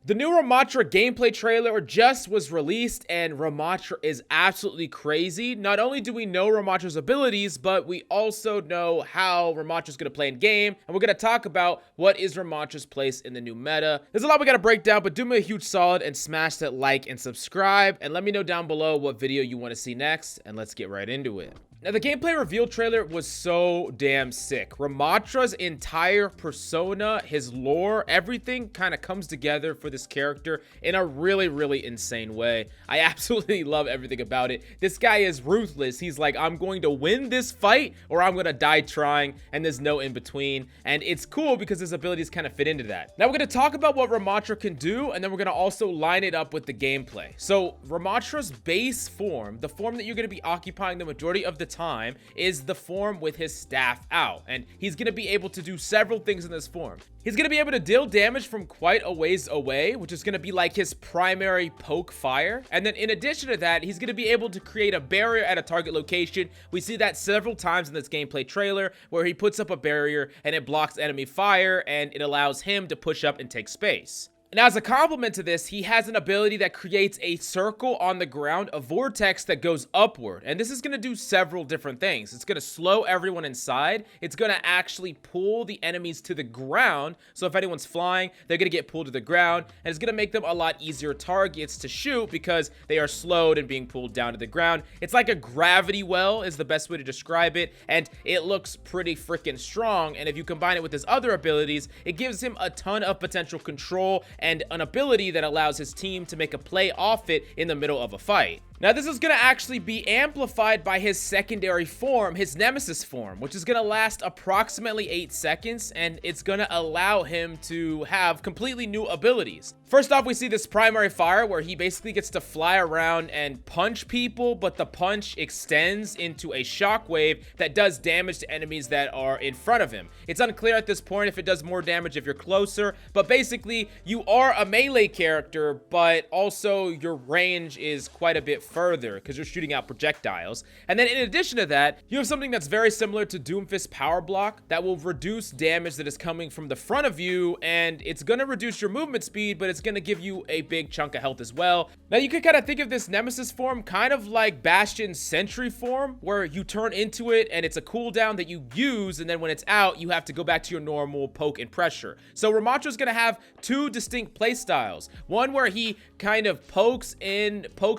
The new Ramattra gameplay trailer just was released, and Ramattra is absolutely crazy. Not only do we know Ramattra's abilities, but we also know how Ramattra's going to play in game, and we're going to talk about what is Ramattra's place in the new meta. There's a lot we got to break down, but do me a huge solid and smash that like and subscribe, and let me know down below what video you want to see next, and let's get right into it. Now, the gameplay reveal trailer was so damn sick. Ramattra's entire persona, his lore, everything kind of comes together for this character in a really insane way. I absolutely love everything about it. This guy is ruthless. He's like, I'm going to win this fight or I'm going to die trying, and there's no in between. And it's cool because his abilities kind of fit into that. Now, we're going to talk about what Ramattra can do, and then we're going to also line it up with the gameplay. So, Ramattra's base form, the form that you're going to be occupying the majority of the time, is the form with his staff out, and he's going to be able to do several things in this form. He's going to be able to deal damage from quite a ways away, which is going to be like his primary poke fire. And then in addition to that, he's going to be able to create a barrier at a target location. We see that several times in this gameplay trailer where he puts up a barrier and it blocks enemy fire and it allows him to push up and take space. And as a complement to this, he has an ability that creates a circle on the ground, a vortex that goes upward. And this is going to do several different things. It's going to slow everyone inside. It's going to actually pull the enemies to the ground. So if anyone's flying, they're going to get pulled to the ground. And it's going to make them a lot easier targets to shoot because they are slowed and being pulled down to the ground. It's like a gravity well is the best way to describe it. And it looks pretty freaking strong. And if you combine it with his other abilities, it gives him a ton of potential control and an ability that allows his team to make a play off it in the middle of a fight. Now, this is going to actually be amplified by his secondary form, his Nemesis form, which is going to last approximately 8 seconds, and it's going to allow him to have completely new abilities. First off, we see this primary fire where he basically gets to fly around and punch people, but the punch extends into a shockwave that does damage to enemies that are in front of him. It's unclear at this point if it does more damage if you're closer, but basically you are a melee character, but also your range is quite a bit further because you're shooting out projectiles. And then in addition to that, you have something that's very similar to Doomfist's power block that will reduce damage that is coming from the front of you, and it's going to reduce your movement speed, but it's going to give you a big chunk of health as well. Now, you could kind of think of this Nemesis form kind of like Bastion's Sentry form, where you turn into it and it's a cooldown that you use, and then when it's out, you have to go back to your normal poke and pressure. So Ramattra's going to have two distinct play styles. One where he kind of pokes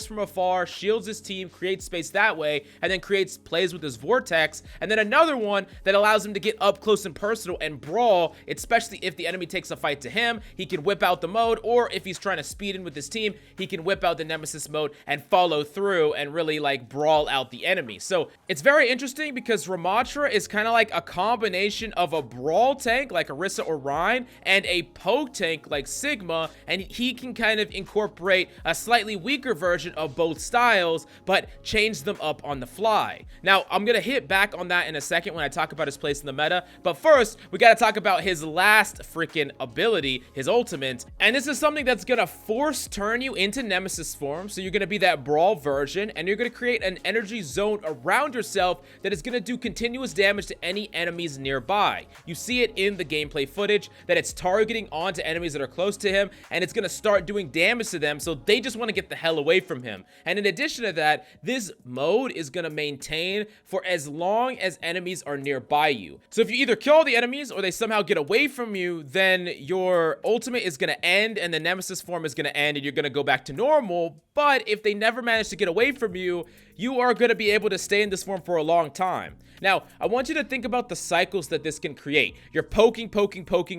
from afar, shields his team, creates space that way, and then plays with his vortex. And then another one that allows him to get up close and personal and brawl, especially if the enemy takes a fight to him. He can whip out the mode, or if he's trying to speed in with his team, he can whip out the Nemesis mode and follow through and really like brawl out the enemy. So it's very interesting because Ramattra is kind of like a combination of a brawl tank like Orisa or Rhine and a poke tank like Sigma, and he can kind of incorporate a slightly weaker version of both styles, but change them up on the fly. Now, I'm gonna hit back on that in a second when I talk about his place in the meta, but first, we gotta talk about his last freaking ability, his ultimate, and this is something that's gonna force turn you into Nemesis form, so you're gonna be that brawl version, and you're gonna create an energy zone around yourself that is gonna do continuous damage to any enemies nearby. You see it in the gameplay footage that it's targeting onto enemies that are close to him, and it's gonna start doing damage to them, so they just wanna get the hell away from him. And in addition to that, this mode is going to maintain for as long as enemies are nearby you. So if you either kill all the enemies or they somehow get away from you, then your ultimate is going to end and the Nemesis form is going to end and you're going to go back to normal. But if they never manage to get away from you, you are going to be able to stay in this form for a long time. Now, I want you to think about the cycles that this can create. You're poking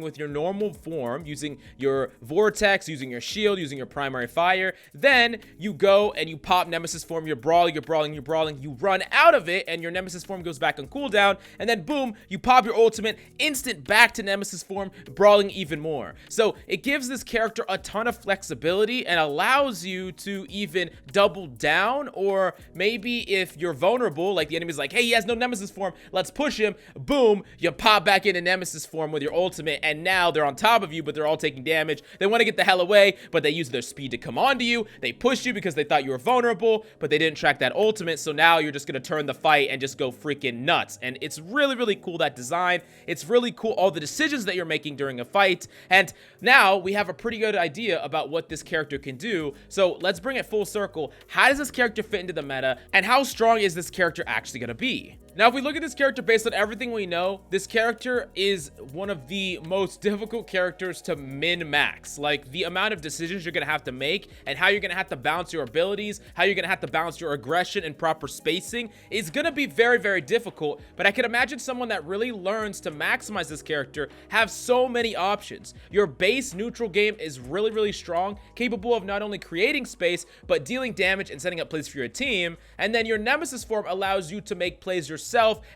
with your normal form, using your vortex, using your shield, using your primary fire. Then you go and you pop Nemesis form, you're brawling, you run out of it, and your Nemesis form goes back on cooldown, and then boom, you pop your ultimate, instant back to Nemesis form, brawling even more. So it gives this character a ton of flexibility and allows you to even double down, or maybe if you're vulnerable, like the enemy's like, hey, he has no Nemesis form, let's push him, boom, you pop back into Nemesis form with your ultimate, and now they're on top of you, but they're all taking damage. They want to get the hell away, but they use their speed to come onto you. They push you because they thought you were vulnerable, vulnerable, but they didn't track that ultimate, so now you're just gonna turn the fight and just go freaking nuts. And it's really, really cool, that design. It's really cool, all the decisions that you're making during a fight. And now we have a pretty good idea about what this character can do. So let's bring it full circle. How does this character fit into the meta, and how strong is this character actually gonna be? Now, if we look at this character based on everything we know, this character is one of the most difficult characters to min-max. Like, the amount of decisions you're going to have to make and how you're going to have to balance your abilities, how you're going to have to balance your aggression and proper spacing is going to be very, very difficult. But I can imagine someone that really learns to maximize this character have so many options. Your base neutral game is really, really strong, capable of not only creating space, but dealing damage and setting up plays for your team. And then your Nemesis form allows you to make plays yourself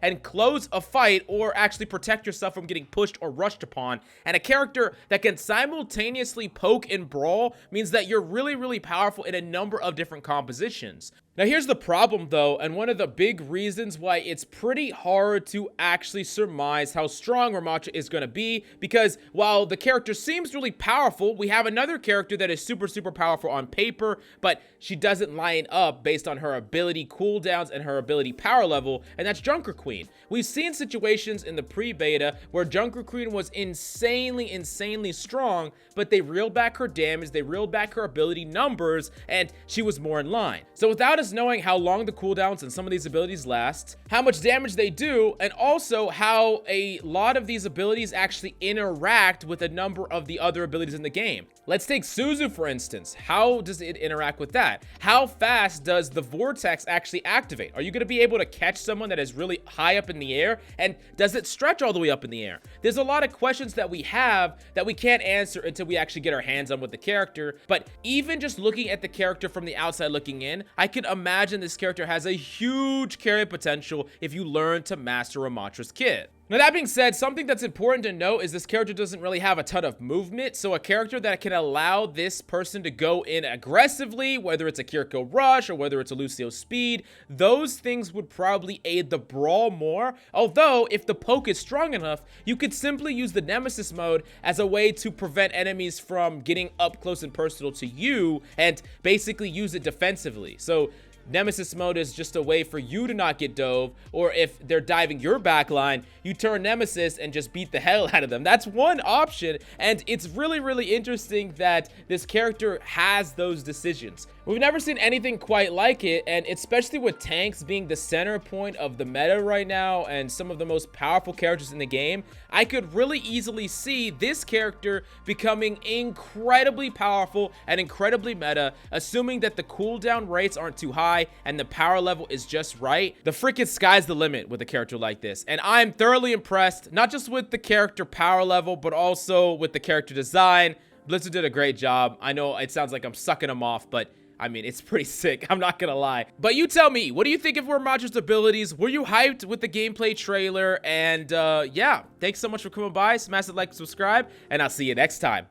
and close a fight, or actually protect yourself from getting pushed or rushed upon. And a character that can simultaneously poke and brawl means that you're really, really powerful in a number of different compositions. Now, here's the problem though, and one of the big reasons why it's pretty hard to actually surmise how strong Ramattra is going to be, because while the character seems really powerful, we have another character that is super, super powerful on paper, but she doesn't line up based on her ability cooldowns and her ability power level, and that's Junker Queen. We've seen situations in the pre-beta where Junker Queen was insanely, insanely strong, but they reeled back her damage, they reeled back her ability numbers, and she was more in line. So without us knowing how long the cooldowns and some of these abilities last, how much damage they do, and also how a lot of these abilities actually interact with a number of the other abilities in the game. Let's take Suzu, for instance. How does it interact with that? How fast does the Vortex actually activate? Are you going to be able to catch someone that is really high up in the air? And does it stretch all the way up in the air? There's a lot of questions that we have that we can't answer until we actually get our hands on with the character. But even just looking at the character from the outside looking in, I could imagine this character has a huge carry potential if you learn to master Ramattra's kit. Now, that being said, something that's important to note is this character doesn't really have a ton of movement, so a character that can allow this person to go in aggressively, whether it's a Kiriko Rush or whether it's a Lucio Speed, those things would probably aid the brawl more. Although, if the poke is strong enough, you could simply use the Nemesis mode as a way to prevent enemies from getting up close and personal to you and basically use it defensively. So Nemesis mode is just a way for you to not get dove, or if they're diving your backline, you turn Nemesis and just beat the hell out of them. That's one option, and it's really, really interesting that this character has those decisions. We've never seen anything quite like it, and especially with tanks being the center point of the meta right now and some of the most powerful characters in the game, I could really easily see this character becoming incredibly powerful and incredibly meta, assuming that the cooldown rates aren't too high and the power level is just right. The freaking sky's the limit with a character like this, and I'm thoroughly impressed, not just with the character power level, but also with the character design. Blizzard did a great job. I know it sounds like I'm sucking them off, but I mean, it's pretty sick, I'm not gonna lie. But you tell me, what do you think of Ramattra's abilities? Were you hyped with the gameplay trailer? And yeah, thanks so much for coming by. Smash the like and subscribe, and I'll see you next time.